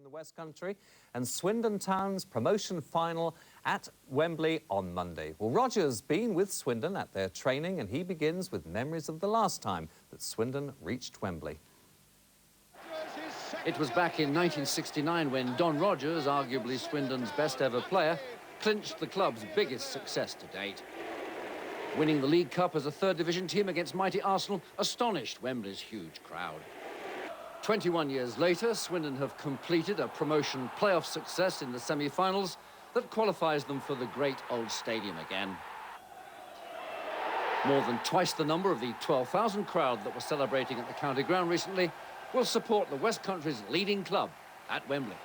the West Country and Swindon Town's promotion final at Wembley on Monday. Well, Roger's been with Swindon at their training and he begins with memories of the last time that Swindon reached Wembley. It was back in 1969 when Don Rogers, arguably Swindon's best ever player, clinched the club's biggest success to date. Winning the League Cup as a third division team against mighty Arsenal astonished Wembley's huge crowd. 21 years later, Swindon have completed a promotion playoff success in the semi-finals that qualifies them for the great old stadium again. More than twice the number of the 12,000 crowd that were celebrating at the county ground recently will support the West Country's leading club at Wembley.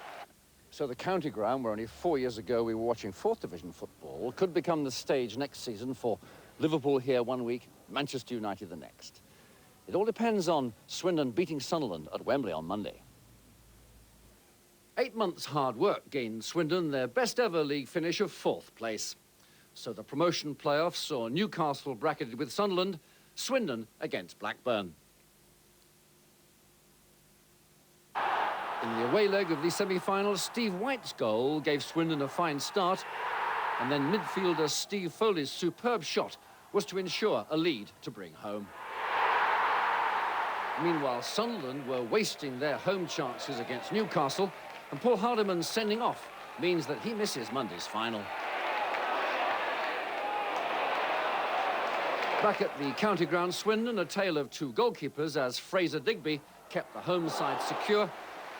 So the county ground, where only 4 years ago we were watching fourth division football, could become the stage next season for Liverpool here one week, Manchester United the next. It all depends on Swindon beating Sunderland at Wembley on Monday. 8 months' hard work gained Swindon their best ever league finish of 4th place. So the promotion playoffs saw Newcastle bracketed with Sunderland, Swindon against Blackburn. In the away leg of the semi-finals, Steve White's goal gave Swindon a fine start, and then midfielder Steve Foley's superb shot was to ensure a lead to bring home. Meanwhile, Sunderland were wasting their home chances against Newcastle, and Paul Hardiman's sending off means that he misses Monday's final. Back at the county ground, Swindon, a tale of two goalkeepers as Fraser Digby kept the home side secure,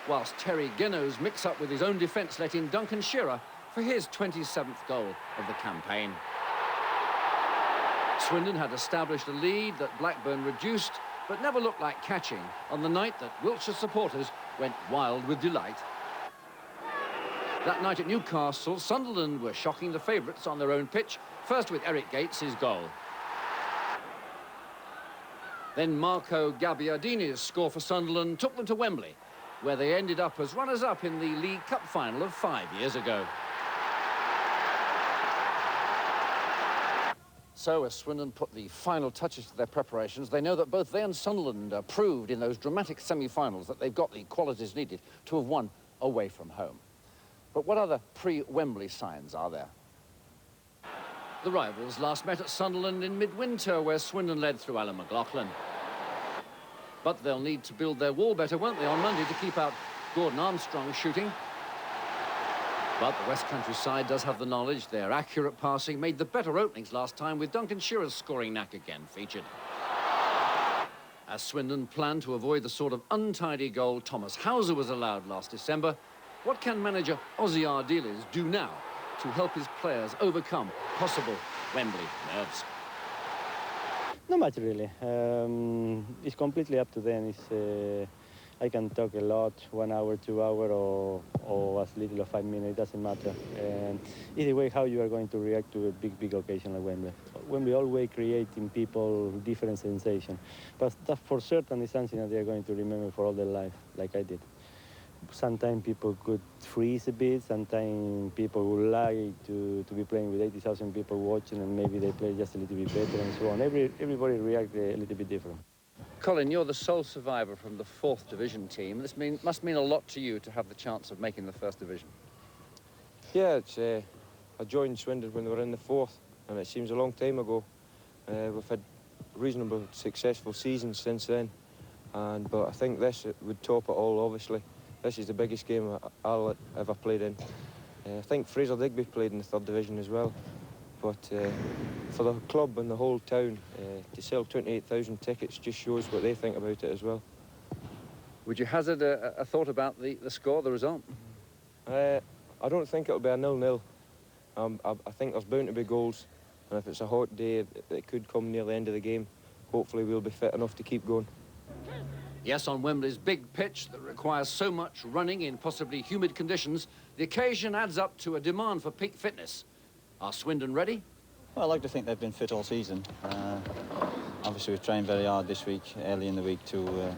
whilst Terry Geno's mix-up with his own defence let in Duncan Shearer for his 27th goal of the campaign. Swindon had established a lead that Blackburn reduced, but never looked like catching on the night that Wiltshire supporters went wild with delight. That night at Newcastle, Sunderland were shocking the favourites on their own pitch, first with Eric Gates' goal. Then Marco Gabbiadini's score for Sunderland took them to Wembley, where they ended up as runners-up in the League Cup final of 5 years ago. So as Swindon put the final touches to their preparations, they know that both they and Sunderland proved in those dramatic semi-finals that they've got the qualities needed to have won away from home. But what other pre-Wembley signs are there? The rivals last met at Sunderland in midwinter, where Swindon led through Alan McLaughlin. But they'll need to build their wall better, won't they, on Monday to keep out Gordon Armstrong's shooting. But the West Country side does have the knowledge. Their accurate passing made the better openings last time, with Duncan Shearer's scoring knack again featured. As Swindon planned to avoid the sort of untidy goal Thomas Hauser was allowed last December, what can manager Ozzy Ardiles do now to help his players overcome possible Wembley nerves? Not much, really. It's completely up to them. I can talk a lot, 1 hour, 2 hours, or as little as 5 minutes, it doesn't matter. Either way, how you are going to react to a big occasion like Wembley. Wembley always creating people different sensation. But that for certain is something that they're going to remember for all their life, like I did. Sometimes people could freeze a bit, sometimes people would like to be playing with 80,000 people watching, and maybe they play just a little bit better and so on. Everybody reacts a little bit different. Colin, you're the sole survivor from the 4th division team. This must mean a lot to you to have the chance of making the 1st division. Yeah, I joined Swindon when they were in the 4th, and it seems a long time ago. We've had reasonable, successful seasons since then, but I think this would top it all, obviously. This is the biggest game I'll ever played in. I think Fraser Digby played in the 3rd division as well. But for the club and the whole town, to sell 28,000 tickets just shows what they think about it as well. Would you hazard a thought about the score, the result? I don't think it'll be a 0-0. I think there's bound to be goals, and if it's a hot day, it could come near the end of the game. Hopefully we'll be fit enough to keep going. Yes, on Wembley's big pitch that requires so much running in possibly humid conditions, the occasion adds up to a demand for peak fitness. Are Swindon ready? Well, I like to think they've been fit all season. Obviously, we've trained very hard this week, early in the week, to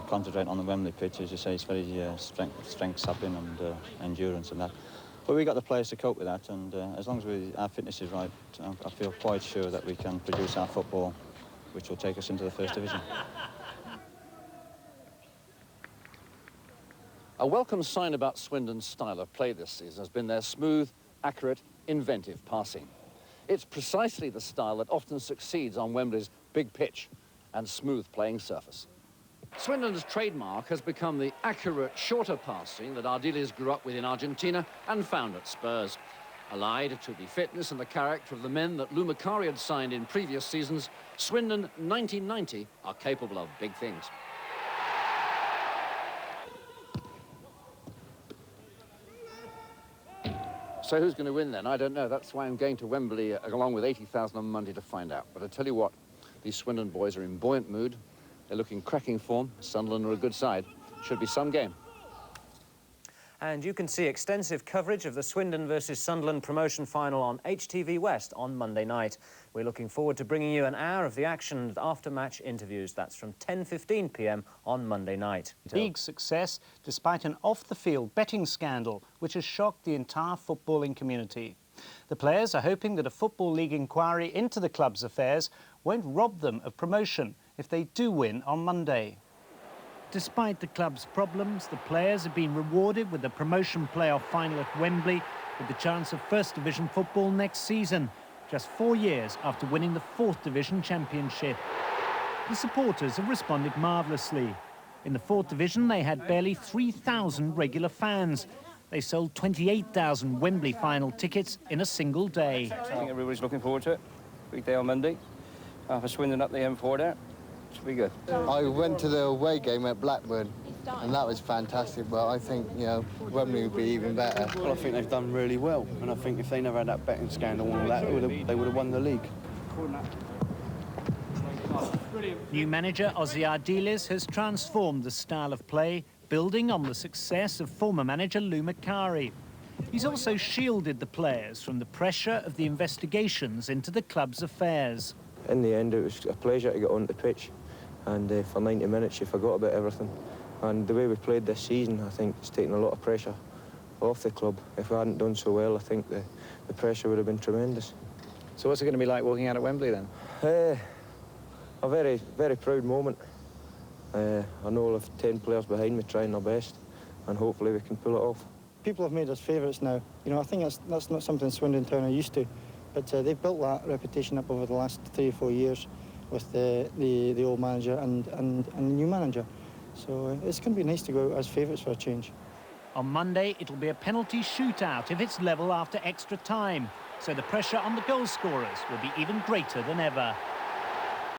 concentrate on the Wembley pitch. As you say, it's very strength sapping and endurance and that. But we've got the players to cope with that, and as long as our fitness is right, I feel quite sure that we can produce our football, which will take us into the 1st division. A welcome sign about Swindon's style of play this season has been their smooth, accurate, inventive passing. It's precisely the style that often succeeds on Wembley's big pitch and smooth playing surface. Swindon's trademark has become the accurate, shorter passing that Ardiles grew up with in Argentina and found at Spurs. Allied to the fitness and the character of the men that Lou Macari had signed in previous seasons, Swindon 1990 are capable of big things. So who's going to win then? I don't know. That's why I'm going to Wembley along with 80,000 on Monday to find out. But I tell you what, these Swindon boys are in buoyant mood. They're looking cracking form. Sunderland are a good side. Should be some game. And you can see extensive coverage of the Swindon versus Sunderland promotion final on HTV West on Monday night. We're looking forward to bringing you an hour of the action with after-match interviews. That's from 10:15 p.m. on Monday night. Big success despite an off-the-field betting scandal which has shocked the entire footballing community. The players are hoping that a Football League inquiry into the club's affairs won't rob them of promotion if they do win on Monday. Despite the club's problems, the players have been rewarded with the promotion playoff final at Wembley with the chance of First Division football next season, just 4 years after winning the 4th Division championship. The supporters have responded marvellously. In the 4th Division, they had barely 3,000 regular fans. They sold 28,000 Wembley final tickets in a single day. I think everybody's looking forward to it. Big day on Monday. For Swindon up the M4 there. Should be good. I went to the away game at Blackburn, and that was fantastic, but I think, you know, Wembley would be even better. Well, I think they've done really well, and I think if they never had that betting scandal and all that, they would have won the league. New manager Ozzy Ardiles has transformed the style of play, building on the success of former manager Lou Macari. He's also shielded the players from the pressure of the investigations into the club's affairs. In the end, it was a pleasure to get on the pitch, and for 90 minutes you forgot about everything. And the way we played this season, I think it's taken a lot of pressure off the club. If we hadn't done so well, I think the pressure would have been tremendous. So what's it going to be like walking out at Wembley then? A very, very proud moment. I know I'll have 10 players behind me trying their best, and hopefully we can pull it off. People have made us favourites now. You know, I think that's not something Swindon Town are used to. But they've built that reputation up over the last 3 or 4 years with the old manager and the new manager. So it's going to be nice to go out as favourites for a change. On Monday, it'll be a penalty shootout if it's level after extra time. So the pressure on the goal scorers will be even greater than ever.